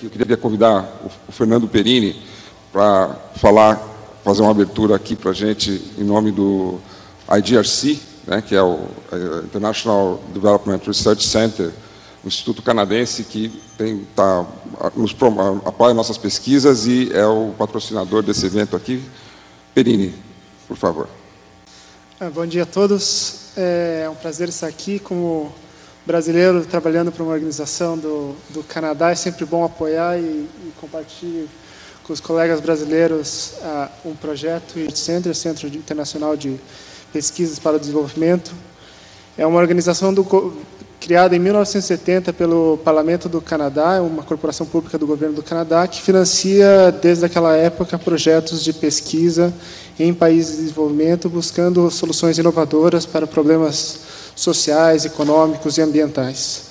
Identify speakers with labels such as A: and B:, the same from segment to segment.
A: aqui. Eu queria convidar o Fernando Perini para fazer uma abertura aqui para a gente, em nome do IDRC, né, que é o International Development Research Center, um instituto canadense que apoia nossas pesquisas e é o patrocinador desse evento aqui. Perini, por favor.
B: Bom dia a todos. É um prazer estar aqui como brasileiro trabalhando para uma organização do Canadá. É sempre bom apoiar e compartilhar com os colegas brasileiros um projeto, o Centro Internacional de Pesquisas para o Desenvolvimento. É uma organização criada em 1970 pelo Parlamento do Canadá, é uma corporação pública do governo do Canadá, que financia, desde aquela época, projetos de pesquisa em países de desenvolvimento, buscando soluções inovadoras para problemas sociais, econômicos e ambientais.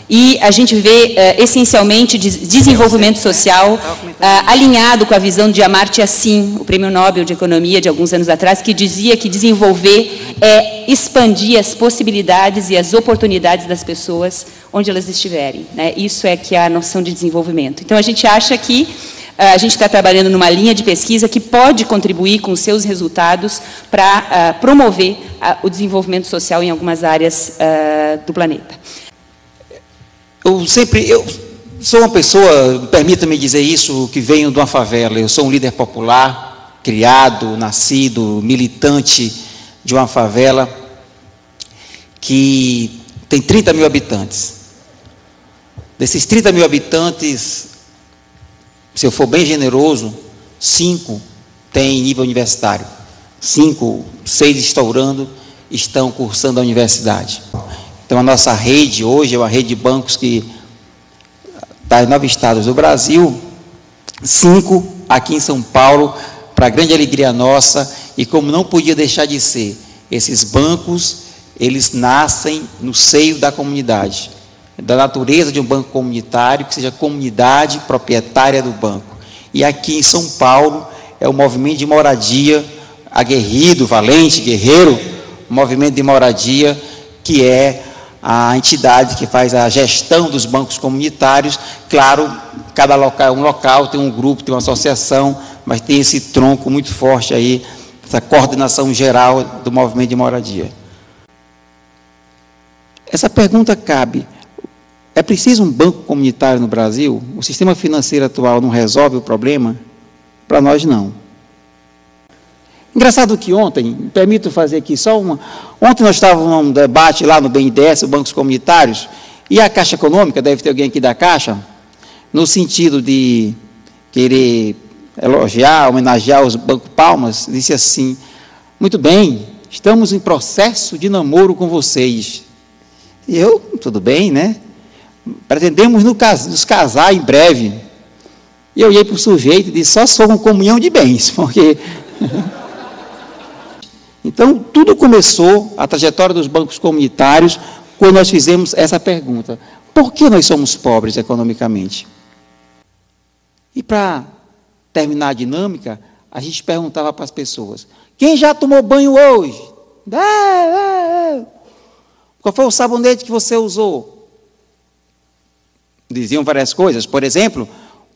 C: E a gente vê, essencialmente, desenvolvimento social alinhado com a visão de Amartya Sen, o Prêmio Nobel de Economia de alguns anos atrás, que dizia que desenvolver é expandir as possibilidades e as oportunidades das pessoas onde elas estiverem, né? Isso é que é a noção de desenvolvimento. Então, a gente acha que a gente está trabalhando numa linha de pesquisa que pode contribuir com os seus resultados para promover o desenvolvimento social em algumas áreas do planeta.
D: Eu sou uma pessoa, permita-me dizer isso, que venho de uma favela. Eu sou um líder popular, criado, nascido, militante de uma favela que tem 30 mil habitantes. Desses 30 mil habitantes, se eu for bem generoso, 5 têm nível universitário. 5, 6 estão cursando a universidade. Então, a nossa rede hoje é uma rede de bancos que está em 9 estados do Brasil, 5 aqui em São Paulo, para a grande alegria nossa, e como não podia deixar de ser, esses bancos, eles nascem no seio da comunidade, da natureza de um banco comunitário, que seja a comunidade proprietária do banco. E aqui em São Paulo, é o movimento de moradia, aguerrido, valente, guerreiro, o movimento de moradia, que é a entidade que faz a gestão dos bancos comunitários. Claro, cada local é um local, tem um grupo, tem uma associação, mas tem esse tronco muito forte aí, essa coordenação geral do movimento de moradia. Essa pergunta cabe: é preciso um banco comunitário no Brasil? O sistema financeiro atual não resolve o problema? Para nós, não. Engraçado que ontem, me permito fazer aqui só uma... Ontem nós estávamos num debate lá no BNDES, bancos comunitários, e a Caixa Econômica, deve ter alguém aqui da Caixa, no sentido de querer elogiar, homenagear os bancos Palmas, disse assim: muito bem, estamos em processo de namoro com vocês. E eu, tudo bem, né? Pretendemos nos casar em breve. E eu olhei para o sujeito e disse: só sou uma comunhão de bens, porque... Então, tudo começou, a trajetória dos bancos comunitários, quando nós fizemos essa pergunta: por que nós somos pobres economicamente? E para terminar a dinâmica, a gente perguntava para as pessoas: quem já tomou banho hoje? Qual foi o sabonete que você usou? Diziam várias coisas, por exemplo,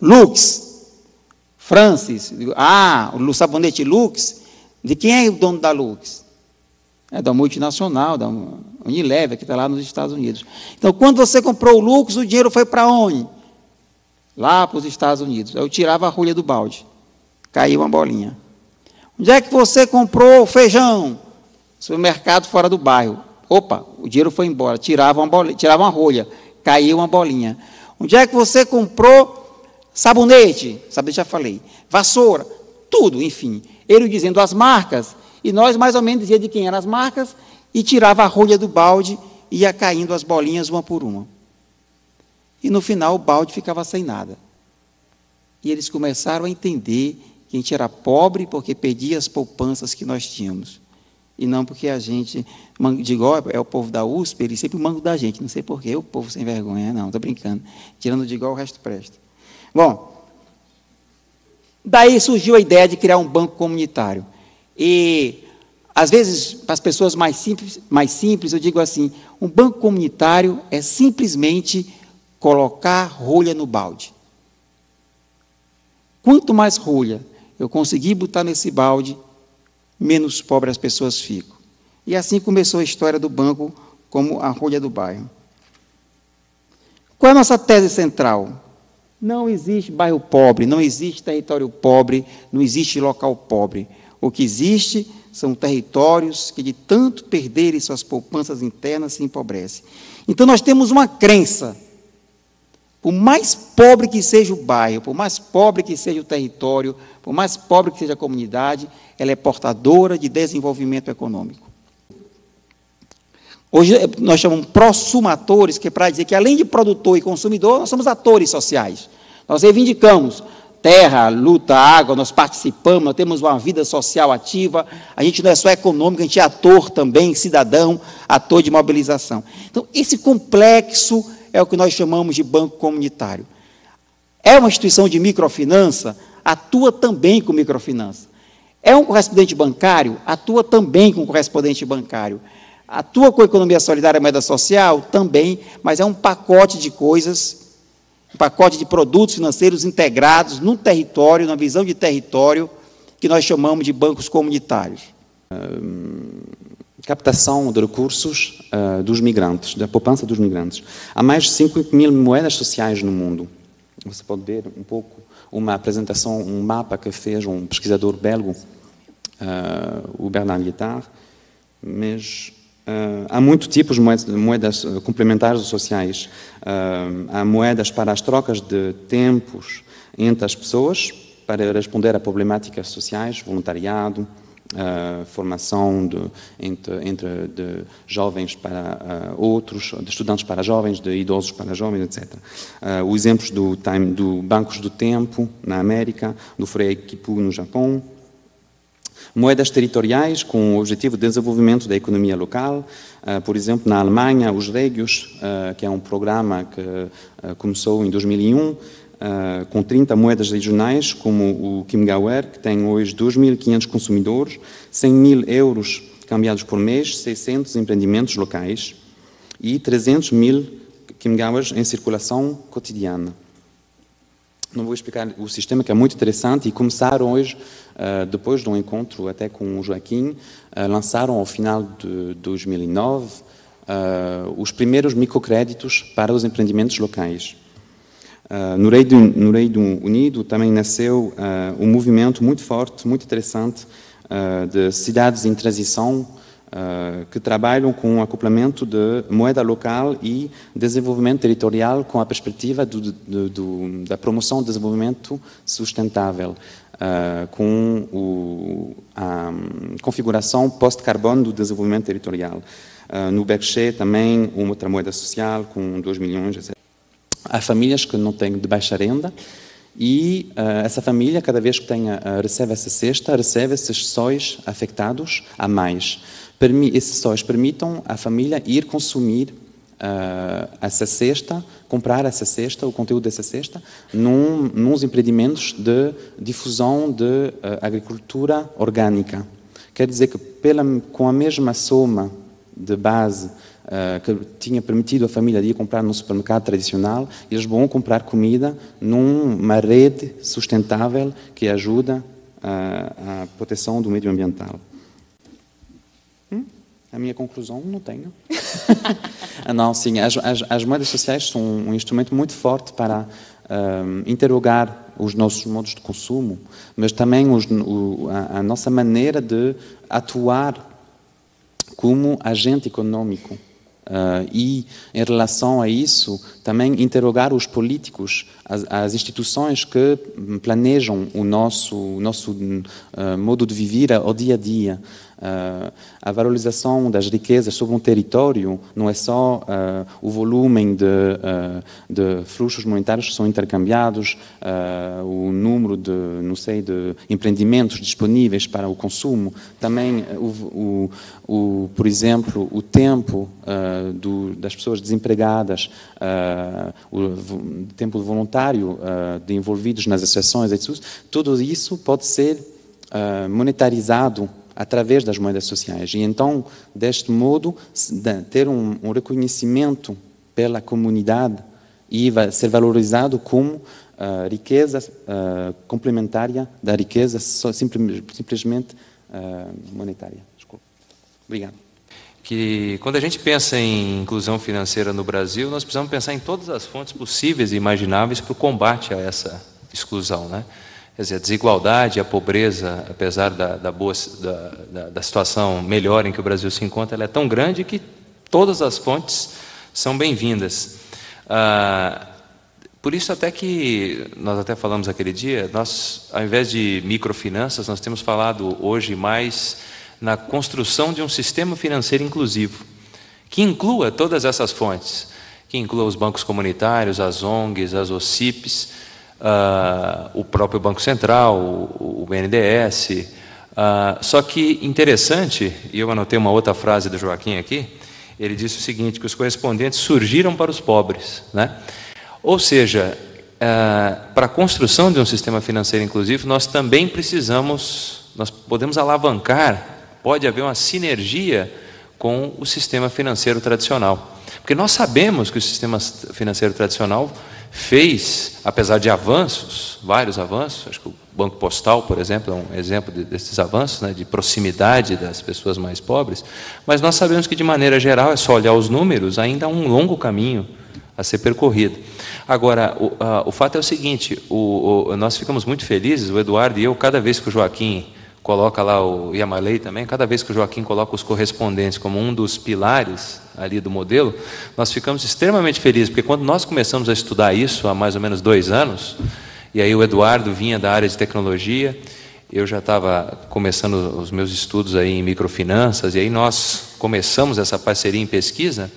D: Lux, Francis, o sabonete Lux. De quem é o dono da Lux? É da multinacional, da Unilever, que está lá nos Estados Unidos. Então, quando você comprou o Lux, o dinheiro foi para onde? Lá para os Estados Unidos. Eu tirava a rolha do balde, caiu uma bolinha. Onde é que você comprou feijão? Supermercado fora do bairro. Opa, o dinheiro foi embora, tirava uma rolha, caiu uma bolinha. Onde é que você comprou sabonete? Sabonete já falei. Vassoura, tudo, enfim. Ele dizendo as marcas, e nós mais ou menos dizíamos de quem eram as marcas, e tirava a rolha do balde, e ia caindo as bolinhas uma por uma. E no final o balde ficava sem nada. E eles começaram a entender que a gente era pobre porque perdia as poupanças que nós tínhamos. E não porque a gente, digo, é o povo da USP, ele sempre manga da gente, não sei porquê, o povo sem vergonha, não, estou brincando. Tirando de igual, o resto presta. Bom, daí surgiu a ideia de criar um banco comunitário. E, às vezes, para as pessoas mais simples, eu digo assim: um banco comunitário é simplesmente colocar rolha no balde. Quanto mais rolha eu conseguir botar nesse balde, menos pobre as pessoas ficam. E assim começou a história do banco como a rolha do bairro. Qual é a nossa tese central? Não existe bairro pobre, não existe território pobre, não existe local pobre. O que existe são territórios que, de tanto perderem suas poupanças internas, se empobrecem. Então, nós temos uma crença. Por mais pobre que seja o bairro, por mais pobre que seja o território, por mais pobre que seja a comunidade, ela é portadora de desenvolvimento econômico. Hoje nós chamamos prosumatores, que é para dizer que, além de produtor e consumidor, nós somos atores sociais. Nós reivindicamos terra, luta, água, nós participamos, nós temos uma vida social ativa, a gente não é só econômico, a gente é ator também, cidadão, ator de mobilização. Então, esse complexo é o que nós chamamos de banco comunitário. É uma instituição de microfinança, atua também com microfinança. É um correspondente bancário, atua também com correspondente bancário. Atua com a economia solidária e moeda social? Também, mas é um pacote de coisas, um pacote de produtos financeiros integrados num território, numa visão de território, que nós chamamos de bancos comunitários.
E: Captação de recursos dos migrantes, da poupança dos migrantes. Há mais de 5.000 moedas sociais no mundo. Você pode ver um pouco uma apresentação, um mapa que fez um pesquisador belga, o Bernard Lietard, mas há muitos tipos de moedas complementares sociais. Há moedas para as trocas de tempos entre as pessoas, para responder a problemáticas sociais, voluntariado, formação de jovens para outros, de estudantes para jovens, de idosos para jovens, etc. Os exemplos do Bancos do Tempo, na América, do Fureikipu, no Japão. Moedas territoriais com o objetivo de desenvolvimento da economia local. Por exemplo, na Alemanha, os Regios, que é um programa que começou em 2001, com 30 moedas regionais, como o Chiemgauer, que tem hoje 2.500 consumidores, 100.000 euros cambiados por mês, 600 empreendimentos locais e 300.000 Chiemgauers em circulação cotidiana. Não vou explicar o sistema, que é muito interessante, e começaram hoje, depois de um encontro até com o Joaquim, lançaram ao final de 2009 os primeiros microcréditos para os empreendimentos locais. No Reino Unido também nasceu um movimento muito forte, muito interessante, de cidades em transição, que trabalham com o acoplamento de moeda local e desenvolvimento territorial com a perspectiva da promoção do desenvolvimento sustentável, com a configuração pós-carbono do desenvolvimento territorial. No Berkshire também outra moeda social com 2 milhões, etc. Há famílias que não têm de baixa renda e essa família, cada vez que recebe essa cesta, recebe esses sóis afetados a mais. Esses sóis permitam à família ir consumir essa cesta, comprar essa cesta, o conteúdo dessa cesta, nos empreendimentos de difusão de agricultura orgânica. Quer dizer que com a mesma soma de base que tinha permitido a família de ir comprar no supermercado tradicional, eles vão comprar comida numa rede sustentável que ajuda a proteção do meio ambiental. A minha conclusão, não tenho. Não, sim, as moedas sociais são um instrumento muito forte para interrogar os nossos modos de consumo, mas também a nossa maneira de atuar como agente econômico. E, em relação a isso, também interrogar os políticos, as instituições que planejam o nosso modo de viver ao dia a dia. A valorização das riquezas sobre um território não é só o volume de fluxos monetários que são intercambiados, o número de empreendimentos disponíveis para o consumo, também, por exemplo, o tempo das pessoas desempregadas, o tempo voluntário de envolvidos nas associações, tudo isso pode ser monetarizado através das moedas sociais. E então, deste modo, ter um reconhecimento pela comunidade e vai ser valorizado como riqueza complementária da riqueza simplesmente monetária. Desculpa. Obrigado.
F: Que quando a gente pensa em inclusão financeira no Brasil, nós precisamos pensar em todas as fontes possíveis e imagináveis para o combate a essa exclusão, né? Quer dizer, a desigualdade, a pobreza, apesar da situação melhor em que o Brasil se encontra, ela é tão grande que todas as fontes são bem-vindas. Por isso até que nós até falamos aquele dia, nós, ao invés de microfinanças, nós temos falado hoje mais na construção de um sistema financeiro inclusivo, que inclua todas essas fontes, que inclua os bancos comunitários, as ONGs, as OCIPs, o próprio Banco Central, o BNDES. Só que interessante, e eu anotei uma outra frase do Joaquim aqui, ele disse o seguinte, que os correspondentes surgiram para os pobres, né? Ou seja, para a construção de um sistema financeiro inclusivo, nós também precisamos, nós podemos alavancar, pode haver uma sinergia com o sistema financeiro tradicional. Porque nós sabemos que o sistema financeiro tradicional fez, apesar de avanços, vários avanços, acho que o Banco Postal, por exemplo, é um exemplo desses avanços, né, de proximidade das pessoas mais pobres, mas nós sabemos que, de maneira geral, é só olhar os números, ainda há um longo caminho a ser percorrido. Agora, o fato é o seguinte, nós ficamos muito felizes, o Eduardo e eu, cada vez que o Joaquim coloca lá, o Yamalei também, cada vez que o Joaquim coloca os correspondentes como um dos pilares ali do modelo, nós ficamos extremamente felizes, porque quando nós começamos a estudar isso há mais ou menos 2 anos, e aí o Eduardo vinha da área de tecnologia, eu já estava começando os meus estudos aí em microfinanças, e aí nós começamos essa parceria em pesquisa.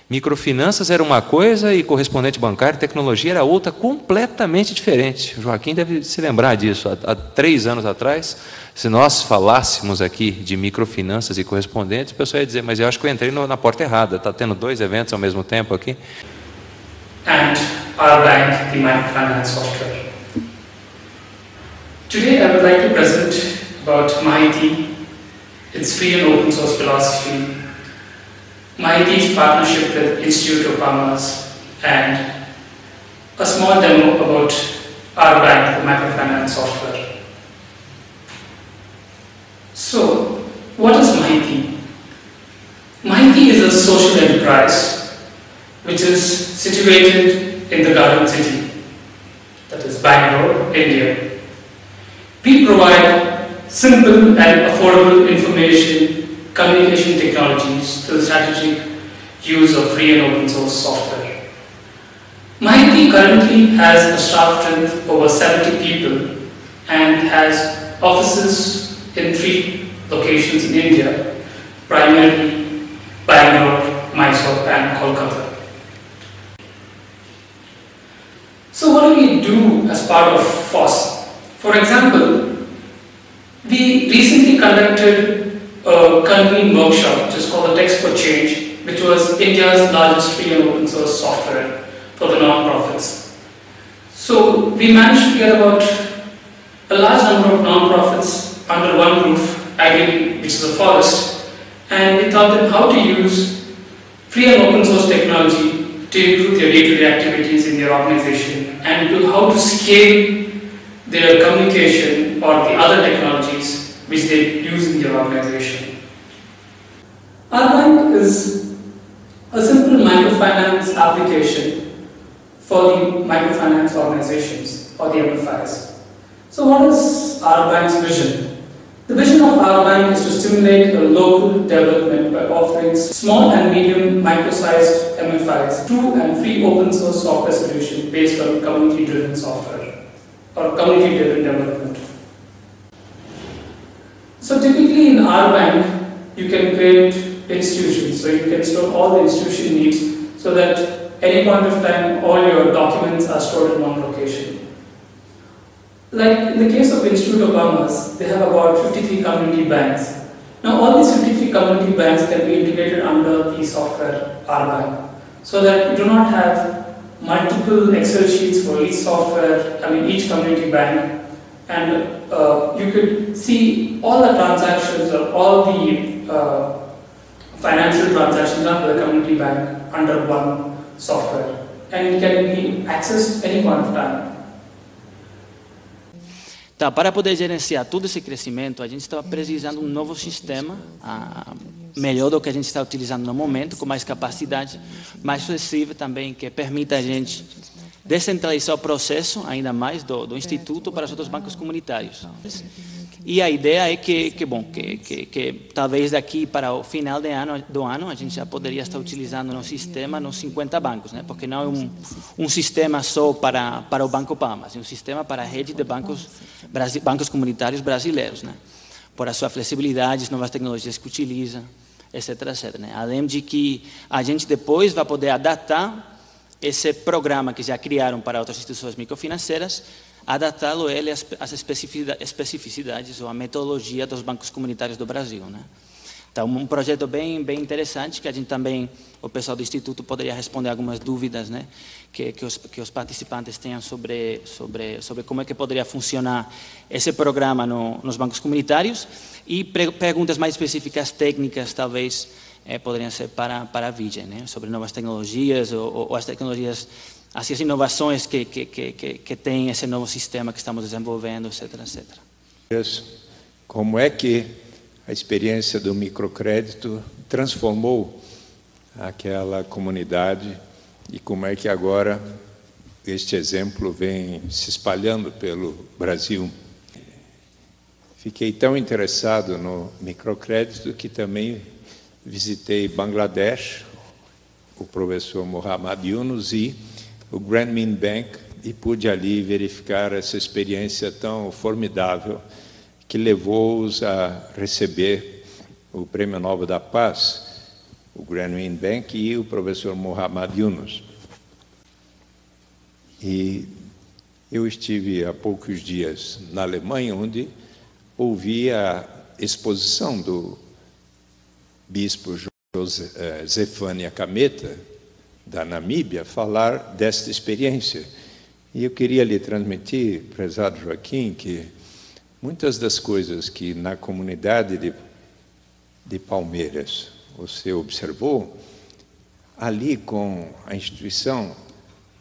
F: Microfinanças era uma coisa e correspondente bancário, tecnologia era outra completamente diferente. O Joaquim deve se lembrar disso. Há 3 anos atrás, se nós falássemos aqui de microfinanças e correspondentes, o pessoal ia dizer, mas eu acho que eu entrei na porta errada, está tendo 2 eventos ao mesmo tempo aqui.
G: And our bank, the microfinance software. Today I would like to present about MAITI, its free and open source philosophy, MAITI's partnership with Institute of Commerce, and a small demo about our bank, the microfinance software. So, what is MAITI? MAITI is a social enterprise which is situated in the Garden City, that is Bangalore, India. We provide simple and affordable information communication technologies to the strategic use of free and open source software. MAITI currently has a staff strength of over 70 people and has offices in 3 locations in India, primarily Bangalore, Mysore and Kolkata. So what do we do as part of FOSS? For example, we recently conducted a convened workshop which is called the Text for Change, which was India's largest free and open source software for the non-profits. So we managed to get about a large number of non-profits under one roof, ideally, which is a forest, and we taught them how to use free and open source technology to improve their day-to-day activities in their organization and how to scale their communication or the other technologies which they use in their organization. Our bank is a simple microfinance application for the microfinance organizations or the MFIs. So what is our bank's vision? The vision of our bank is to stimulate a local development by offering small and medium micro-sized MFIs true and free open source software solution based on community-driven software or community-driven development. So typically in our bank, you can create institutions, so you can store all the institution needs so that any point of time all your documents are stored in one location. Like in the case of Institute of Commerce, they have about 53 community banks. Now all these 53 community banks can be integrated under the software our bank, so that you do not have multiple Excel sheets for each software, each community bank, and you could see all the transactions or all the financial transactions done by the community bank under one software, and it can be accessed any point of time.
H: Então, para poder gerenciar todo esse crescimento, a gente estava precisando de um novo sistema, melhor do que a gente está utilizando no momento, com mais capacidade, mais flexível também, que permita a gente descentralizar o processo ainda mais do Instituto para os outros bancos comunitários. E a ideia é que talvez daqui para o final do ano a gente já poderia estar utilizando no sistema nos 50 bancos, né? Porque não é um sistema só para o Banco Palmas, é um sistema para a rede de bancos comunitários brasileiros, né? Por a sua flexibilidade, as novas tecnologias que utiliza, etc, etc, né? Além de que a gente depois vai poder adaptar esse programa que já criaram para outras instituições microfinanceiras, adaptá-lo às especificidades ou à metodologia dos bancos comunitários do Brasil, né? Então, um projeto bem interessante, que a gente também, o pessoal do Instituto poderia responder algumas dúvidas, né, que os participantes tenham sobre como é que poderia funcionar esse programa nos bancos comunitários, e perguntas mais específicas, técnicas, talvez, poderiam ser para a Vigem, né, sobre novas tecnologias ou as tecnologias, as inovações que tem esse novo sistema que estamos desenvolvendo, etc, etc.
I: Como é que a experiência do microcrédito transformou aquela comunidade e como é que agora este exemplo vem se espalhando pelo Brasil? Fiquei tão interessado no microcrédito que também visitei Bangladesh, o professor Muhammad Yunus e o Grameen Bank, e pude ali verificar essa experiência tão formidável que levou-os a receber o Prêmio Nobel da Paz, o Grameen Bank e o professor Muhammad Yunus. E eu estive há poucos dias na Alemanha, onde ouvi a exposição do bispo Zefania Kameta, da Namíbia, falar desta experiência. E eu queria lhe transmitir, prezado Joaquim, que muitas das coisas que na comunidade de Palmeiras você observou, ali com a instituição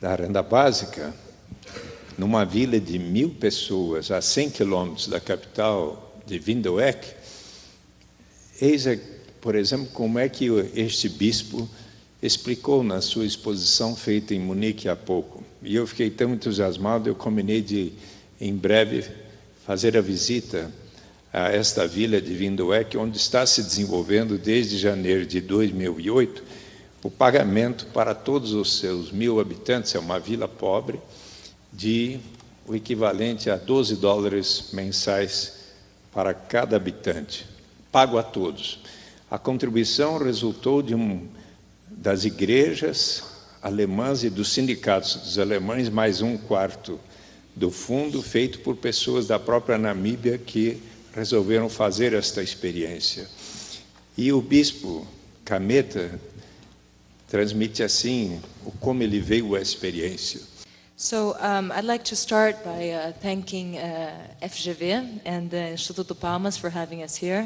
I: da renda básica, numa vila de 1000 pessoas, a 100 quilômetros da capital de Windhoek, eis, por exemplo, como é que este bispo explicou na sua exposição feita em Munique há pouco. E eu fiquei tão entusiasmado, eu combinei de, em breve, fazer a visita a esta vila de Windhoek, onde está se desenvolvendo, desde janeiro de 2008, o pagamento para todos os seus 1000 habitantes, é uma vila pobre, de o equivalente a $12 mensais para cada habitante, pago a todos. A contribuição resultou das igrejas alemãs e dos sindicatos dos alemães, mais 1/4 do fundo, feito por pessoas da própria Namíbia que resolveram fazer esta experiência. E o bispo Kameta transmite assim como ele veio a experiência.
J: So I'd like to start by thanking FGV and the Instituto Palmas for having us here.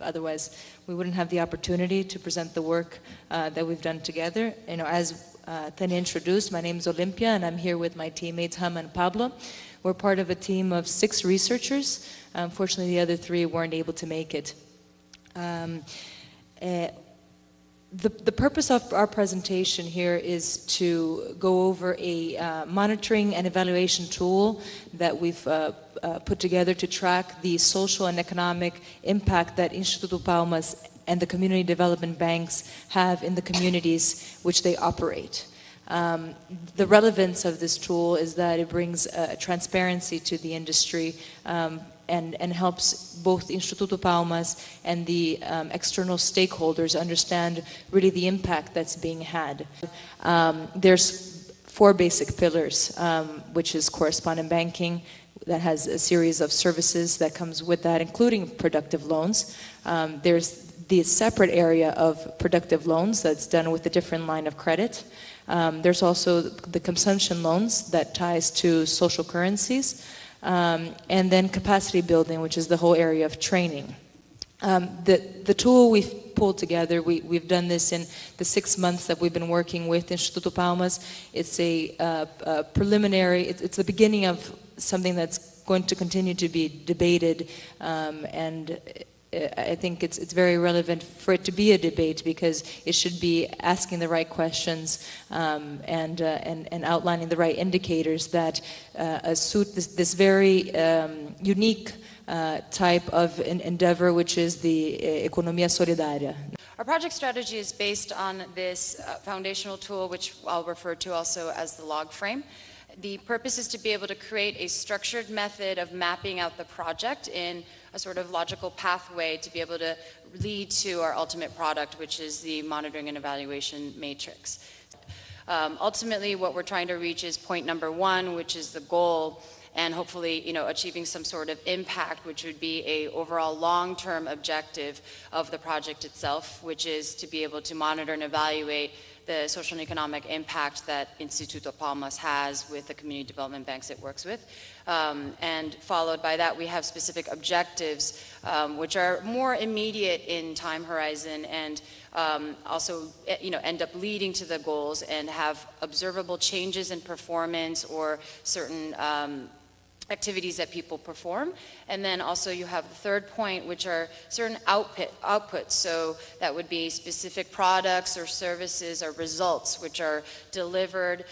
J: Otherwise, we wouldn't have the opportunity to present the work that we've done together. You know, as Tania introduced, my name is Olympia, and I'm here with my teammates Ham and Pablo. We're part of a team of 6 researchers. Unfortunately, the other 3 weren't able to make it. The purpose of our presentation here is to go over a monitoring and evaluation tool that we've put together to track the social and economic impact that Instituto Palmas and the community development banks have in the communities which they operate. The relevance of this tool is that it brings transparency to the industry and helps both Instituto Palmas and the external stakeholders understand really the impact that's being had. There's 4 basic pillars, which is correspondent banking, that has a series of services that comes with that, including productive loans. There's the separate area of productive loans that's done with a different line of credit. There's also the consumption loans that ties to social currencies. And then capacity building, which is the whole area of training. The tool we've pulled together, we've done this in the 6 months that we've been working with Instituto Palmas. It's a preliminary, it's the beginning of something that's going to continue to be debated, and I think it's very relevant for it to be a debate, because it should be asking the right questions and outlining the right indicators that suit this very unique type of endeavor, which is the economia solidária.
K: Our project strategy is based on this foundational tool, which I'll refer to also as the log frame. The purpose is to be able to create a structured method of mapping out the project in a sort of logical pathway to be able to lead to our ultimate product, which is the monitoring and evaluation matrix. Ultimately, what we're trying to reach is point number 1, which is the goal, and hopefully, achieving some sort of impact, which would be a overall long-term objective of the project itself, which is to be able to monitor and evaluate the social and economic impact that Instituto Palmas has with the community development banks it works with. And followed by that, we have specific objectives, which are more immediate in time horizon, and also end up leading to the goals and have observable changes in performance or certain activities that people perform. And then also you have the third point, which are certain outputs. So that would be specific products or services or results which are delivered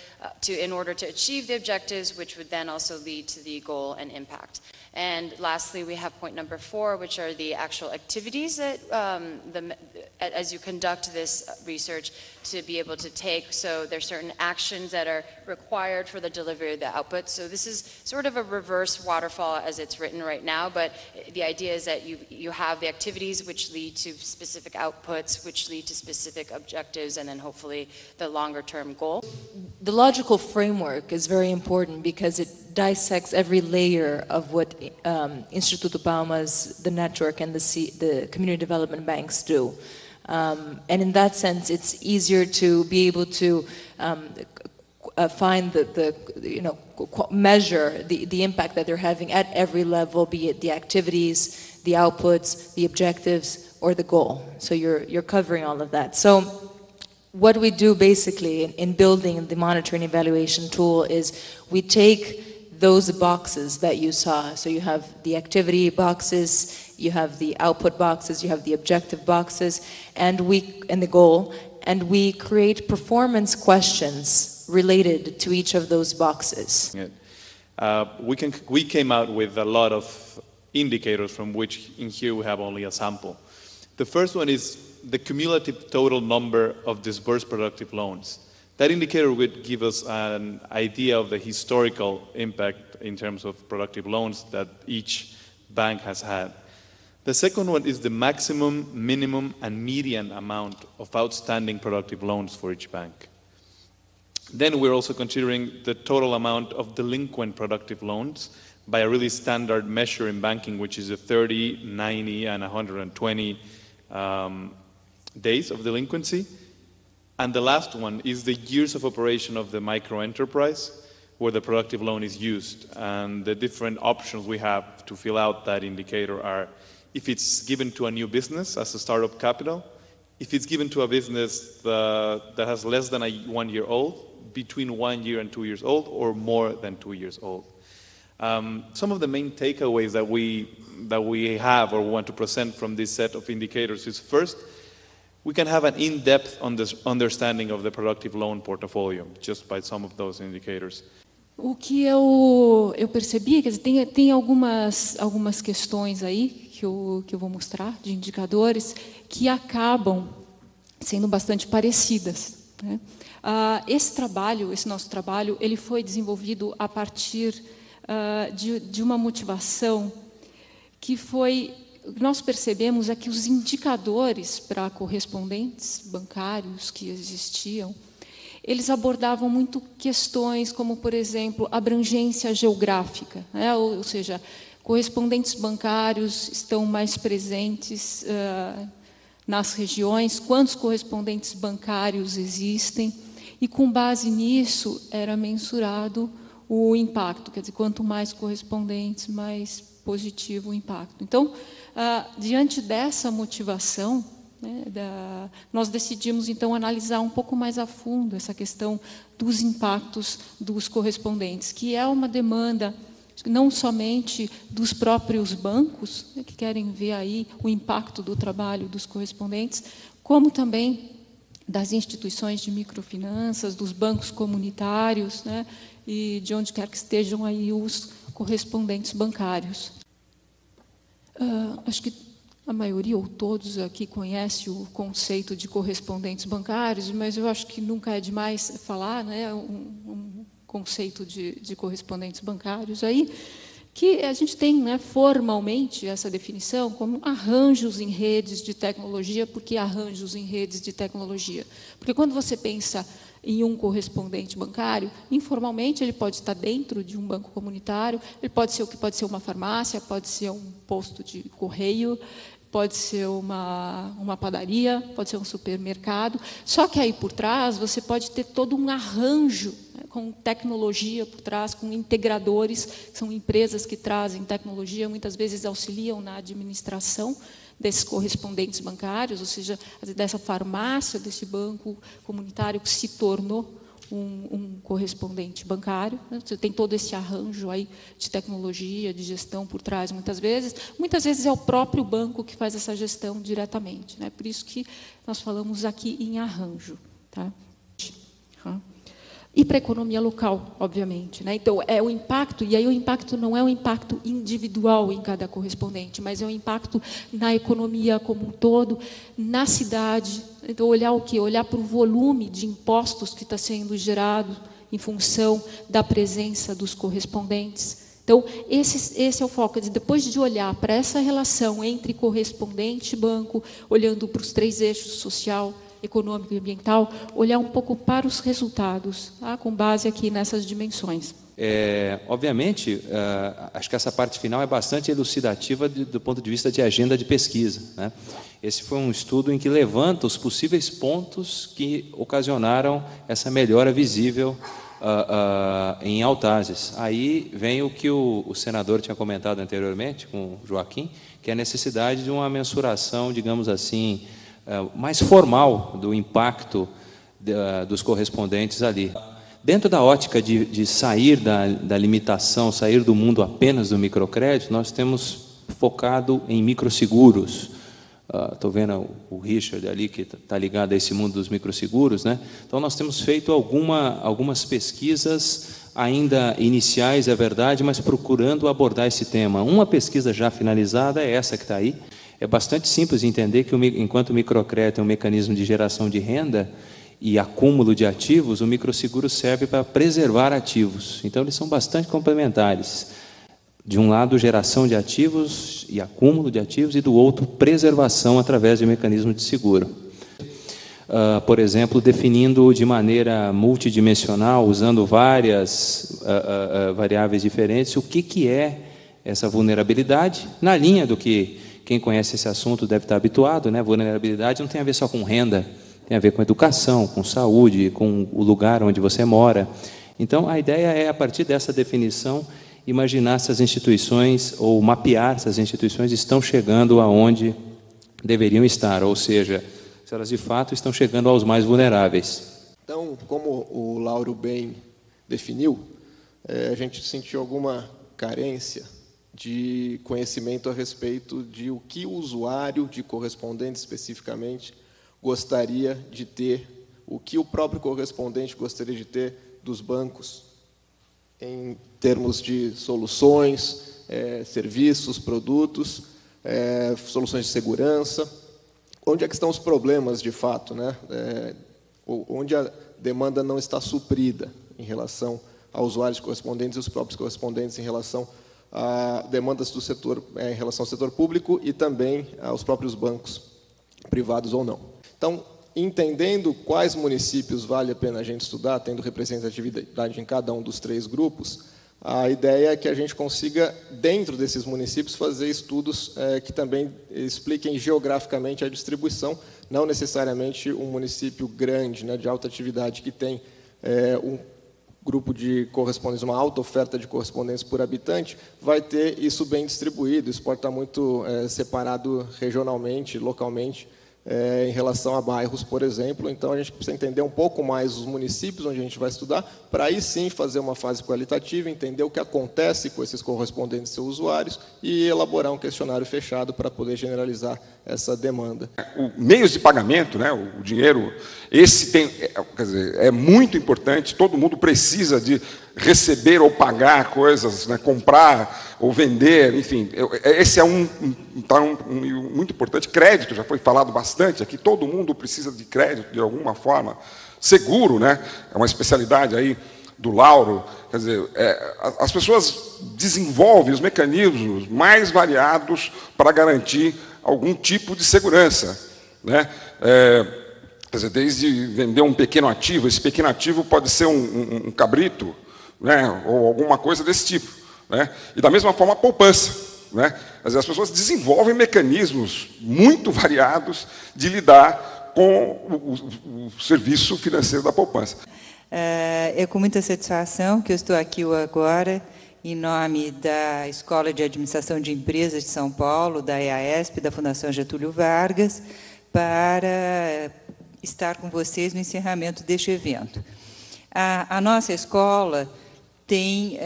K: in order to achieve the objectives, which would then also lead to the goal and impact. And lastly, we have point number 4, which are the actual activities that, as you conduct this research, to be able to take. So there's certain actions that are required for the delivery of the output. So this is sort of a reverse waterfall as it's written right now, but the idea is that you have the activities which lead to specific outputs, which lead to specific objectives, and then hopefully the longer term goal.
J: The logical framework is very important because it dissects every layer of what Instituto Palmas, the network, and the community development banks do. And in that sense, it's easier to be able to find measure the impact that they're having at every level, be it the activities, the outputs, the objectives, or the goal. So you're covering all of that. So what we do basically in building the monitoring evaluation tool is we take those boxes that you saw. So you have the activity boxes, you have the output boxes, you have the objective boxes, and the goal, and we create performance questions related to each of those boxes.
L: We came out with a lot of indicators from which in here we have only a sample. The first one is the cumulative total number of disbursed productive loans. That indicator would give us an idea of the historical impact in terms of productive loans that each bank has had. The second one is the maximum, minimum, and median amount of outstanding productive loans for each bank. Then we're also considering the total amount of delinquent productive loans by a really standard measure in banking, which is a 30, 90, and 120 days of delinquency. And the last one is the years of operation of the microenterprise where the productive loan is used. And the different options we have to fill out that indicator are if it's given to a new business as a startup capital, if it's given to a business that has less than 1 year old, between 1 year and 2 years old, or more than 2 years old. Some of the main takeaways that we have or want to present from this set of indicators is first, we can have an in-depth understanding of the productive loan portfolio just by some of those indicators.
M: O que eu percebi, quer dizer, tem algumas questões aí que eu vou mostrar de indicadores que acabam sendo bastante parecidas, né? Esse nosso trabalho, ele foi desenvolvido a partir de uma motivação que foi, nós percebemos é que os indicadores para correspondentes bancários que existiam, eles abordavam muito questões como, por exemplo, abrangência geográfica, né? Ou seja, correspondentes bancários estão mais presentes nas regiões, quantos correspondentes bancários existem, e com base nisso era mensurado o impacto, quer dizer, quanto mais correspondentes, mais positivo o impacto. Então, diante dessa motivação, né, nós decidimos, então, analisar um pouco mais a fundo essa questão dos impactos dos correspondentes, que é uma demanda não somente dos próprios bancos, né, que querem ver aí o impacto do trabalho dos correspondentes, como também das instituições de microfinanças, dos bancos comunitários, né, e de onde quer que estejam aí os correspondentes bancários. Acho que a maioria ou todos aqui conhece o conceito de correspondentes bancários, mas eu acho que nunca é demais falar, né, um conceito de correspondentes bancários aí, que a gente tem, né, formalmente essa definição como arranjos em redes de tecnologia. Por que arranjos em redes de tecnologia? Porque quando você pensa em um correspondente bancário, informalmente ele pode estar dentro de um banco comunitário, ele pode ser o que pode ser uma farmácia, pode ser um posto de correio, pode ser uma padaria, pode ser um supermercado. Só que aí por trás você pode ter todo um arranjo, né, com tecnologia por trás, com integradores, que são empresas que trazem tecnologia, muitas vezes auxiliam na administração desses correspondentes bancários, ou seja, dessa farmácia, desse banco comunitário que se tornou um correspondente bancário, né? Você tem todo esse arranjo aí de tecnologia, de gestão por trás, muitas vezes é o próprio banco que faz essa gestão diretamente, né? Por isso que nós falamos aqui em arranjo, tá? E para a economia local, obviamente, né? Então, é o impacto, e aí o impacto não é um impacto individual em cada correspondente, mas é um impacto na economia como um todo, na cidade. Então, olhar o quê? Olhar para o volume de impostos que está sendo gerado em função da presença dos correspondentes. Então, esse é o foco. Depois de olhar para essa relação entre correspondente e banco, olhando para os 3 eixos social, econômico e ambiental, olhar um pouco para os resultados, tá? Com base aqui nessas dimensões.
F: Obviamente, acho que essa parte final é bastante elucidativa do ponto de vista de agenda de pesquisa, né? Esse foi um estudo em que levanta os possíveis pontos que ocasionaram essa melhora visível em Autazes. Aí vem o que o senador tinha comentado anteriormente com o Joaquim, que é a necessidade de uma mensuração, digamos assim, mais formal do impacto dos correspondentes ali. Dentro da ótica de sair da limitação, sair do mundo apenas do microcrédito, nós temos focado em microseguros. Estou vendo o Richard ali, que está ligado a esse mundo dos microseguros, né? Então, nós temos feito algumas pesquisas ainda iniciais, é verdade, mas procurando abordar esse tema. Uma pesquisa já finalizada é essa que está aí. É bastante simples de entender que, enquanto o microcrédito é um mecanismo de geração de renda e acúmulo de ativos, o microseguro serve para preservar ativos. Então, eles são bastante complementares. De um lado, geração de ativos e acúmulo de ativos, e do outro, preservação através de mecanismo de seguro. Por exemplo, definindo de maneira multidimensional, usando várias variáveis diferentes, o que é essa vulnerabilidade, na linha do que quem conhece esse assunto deve estar habituado, né? Vulnerabilidade não tem a ver só com renda, tem a ver com educação, com saúde, com o lugar onde você mora. Então, a ideia é, a partir dessa definição, imaginar se as instituições, ou mapear se as instituições estão chegando aonde deveriam estar, ou seja, se elas de fato estão chegando aos mais vulneráveis.
N: Então, como o Lauro bem definiu, a gente sentiu alguma carência de conhecimento a respeito de o que o usuário de correspondente especificamente gostaria de ter, o que o próprio correspondente gostaria de ter dos bancos, em termos de soluções, serviços, produtos, soluções de segurança. Onde é que estão os problemas, de fato, né? Onde a demanda não está suprida em relação a usuários correspondentes e os próprios correspondentes em relação a demandas do setor, em relação ao setor público e também aos próprios bancos, privados ou não. Então, entendendo quais municípios vale a pena a gente estudar, tendo representatividade em cada um dos 3 grupos, a ideia é que a gente consiga, dentro desses municípios, fazer estudos que também expliquem geograficamente a distribuição, não necessariamente um município grande, né, de alta atividade, que tem um grupo de correspondentes, uma alta oferta de correspondentes por habitante, vai ter isso bem distribuído. Isso pode estar muito separado regionalmente, localmente, em relação a bairros, por exemplo. Então, a gente precisa entender um pouco mais os municípios onde a gente vai estudar, para aí sim fazer uma fase qualitativa, entender o que acontece com esses correspondentes seus usuários e elaborar um questionário fechado para poder generalizar essa demanda.
A: Meios de pagamento, né, o dinheiro, esse tem, quer dizer, é muito importante, todo mundo precisa de receber ou pagar coisas, né, comprar ou vender, enfim, esse é muito importante. Crédito, já foi falado bastante aqui, todo mundo precisa de crédito de alguma forma, seguro, né, é uma especialidade aí do Lauro, quer dizer, as pessoas desenvolvem os mecanismos mais variados para garantir algum tipo de segurança, né? Quer dizer, desde vender um pequeno ativo, esse pequeno ativo pode ser um cabrito, né? Ou alguma coisa desse tipo, né? E da mesma forma a poupança, né? Quer dizer, as pessoas desenvolvem mecanismos muito variados de lidar com o serviço financeiro da poupança.
O: É com muita satisfação que eu estou aqui agora, em nome da Escola de Administração de Empresas de São Paulo, da EASP, da Fundação Getúlio Vargas, para estar com vocês no encerramento deste evento. A nossa escola tem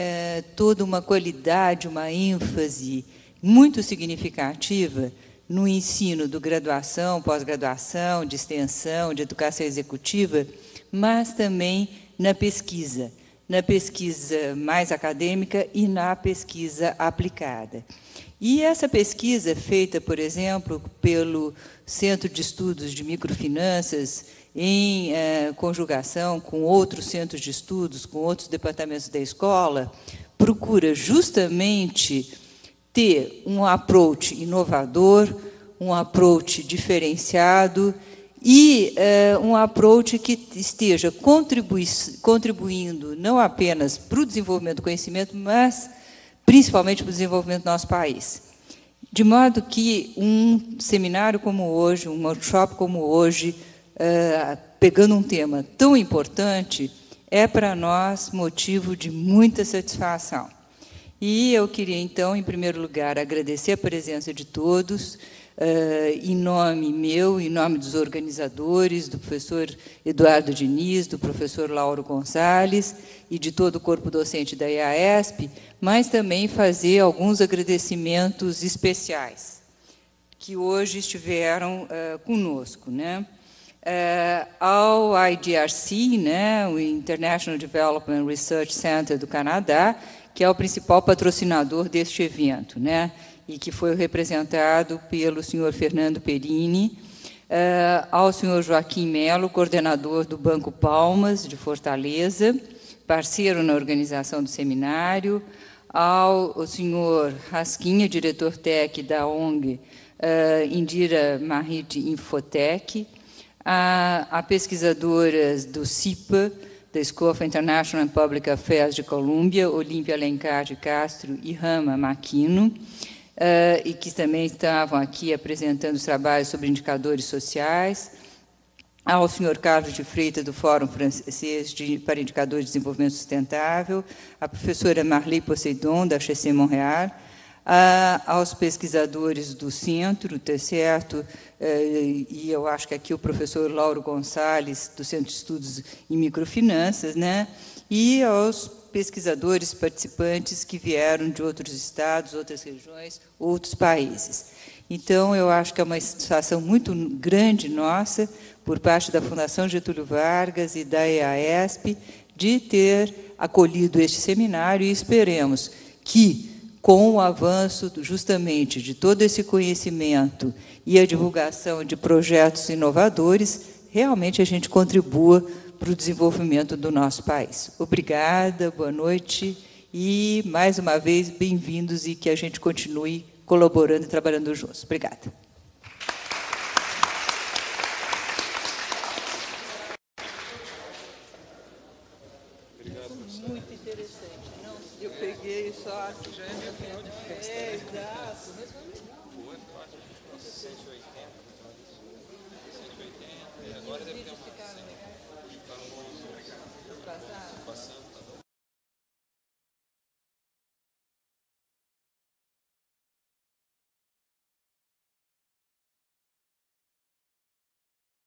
O: toda uma qualidade, uma ênfase muito significativa no ensino do graduação, pós-graduação, de extensão, de educação executiva, mas também na pesquisa mais acadêmica e na pesquisa aplicada. E essa pesquisa, feita, por exemplo, pelo Centro de Estudos de Microfinanças, em conjugação com outros centros de estudos, com outros departamentos da escola, procura justamente ter um approach inovador, um approach diferenciado e um approach que esteja contribuindo não apenas para o desenvolvimento do conhecimento, mas principalmente para o desenvolvimento do nosso país. De modo que um seminário como hoje, um workshop como hoje, pegando um tema tão importante, é para nós motivo de muita satisfação. E eu queria, então, em primeiro lugar, agradecer a presença de todos, em nome meu, em nome dos organizadores, do professor Eduardo Diniz, do professor Lauro Gonçalves e de todo o corpo docente da EASP, mas também fazer alguns agradecimentos especiais que hoje estiveram conosco, né? Ao IDRC, né, o International Development Research Center do Canadá, que é o principal patrocinador deste evento, né, e que foi representado pelo senhor Fernando Perini, ao senhor Joaquim Melo, coordenador do Banco Palmas, de Fortaleza, parceiro na organização do seminário, ao senhor Rasquinha, diretor TEC da ONG Indira Mahit Infotech, a pesquisadoras do CIPA, da School of International and Public Affairs de Colômbia, Olímpia Alencar de Castro e Rama Maquino, e que também estavam aqui apresentando os trabalhos sobre indicadores sociais, ao senhor Carlos de Freitas, do Fórum Francês para Indicadores de Desenvolvimento Sustentável, a professora Marley Poseidon, da HEC Montréal, aos pesquisadores do centro, tá certo? E eu acho que aqui o professor Lauro Gonçalves, do Centro de Estudos em Microfinanças, né? E aos pesquisadores participantes que vieram de outros estados, outras regiões, outros países. Então, eu acho que é uma satisfação muito grande nossa, por parte da Fundação Getúlio Vargas e da EASP, de ter acolhido este seminário, e esperemos que, com o avanço justamente de todo esse conhecimento e a divulgação de projetos inovadores, realmente a gente contribua para o desenvolvimento do nosso país. Obrigada, boa noite, e, mais uma vez, bem-vindos, e que a gente continue colaborando e trabalhando juntos. Obrigada. Muito interessante. Não, eu peguei só assim. Já é meu final de festa. Exato.
F: Foi, 180. 180. Agora deve ter uma.